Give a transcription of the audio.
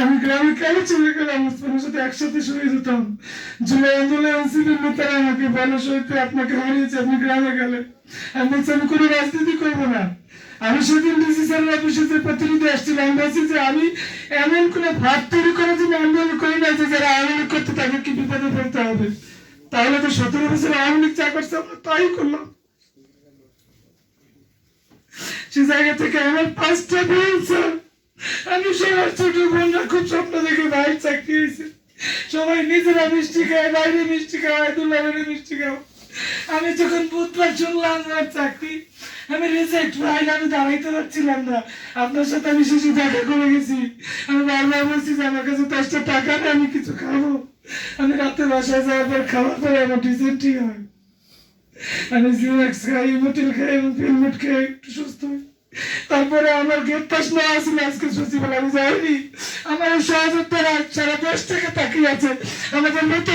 আমি গ্রামে কেন চলে গেলাম? ওসমানের সাথে একসাথে শুয়ে যেতাম। জুলাই আন্দোলন শিবির নেতারা আমাকে বলো সইতে আপনাকে হারিয়েছে, আপনি গ্রামে গেলেন। আমি বলছি আমি কোনো রাজনীতি করবো না। আমি সেদিন ডিসি স্যারের অফিসে যে প্রতিনিধি আসছিলাম, আমি বলছি যে আমি এমন কোনো ভাব তৈরি করার জন্য আন্দোলন করি না যে যারা আওয়ামী লীগ করতে তাকে কি বিপদে ফেলতে হবে। তাহলে তো 17 বছর আওয়ামী লীগ যা করছে আমরা তাই করলাম। সে জায়গা থেকে আমার 5টা বোন স্যার, আমি সবার ছোট বোনরা খুব স্বপ্ন দেখে ভাইয়ের চাকরি হয়েছে। সবাই নিজেরা মিষ্টি খায়, বাইরে মিষ্টি খাওয়ায়, দুলাভাইরে মিষ্টি খাও। আমি যখন বুধবার শুনলাম আমার চাকরি, আমি রিজেক্ট ভাই, আমি দাঁড়াইতে পারছিলাম না। আপনার সাথে আমি শেষে দেখা করে গেছি। আমি বারবার বলছি যে আমার কাছে 10টা টাকা নেই, আমি কিছু খাবো। আমি রাতে বাসায় যাওয়ার পর খাওয়ার পরে আমার ডিসেন্ট্রি হয়। আমি জিওএক্স খাই, মোটেল খাই এবং ফিলমেট খাই, একটু সুস্থ হই। তারপরে আমার গেট পাস না আসলে আজকে সচিবালয় আমি যাইনি। আমার সহযোগিতারা সারা 10 টাকা তাকিয়ে আছে আমাদের মতো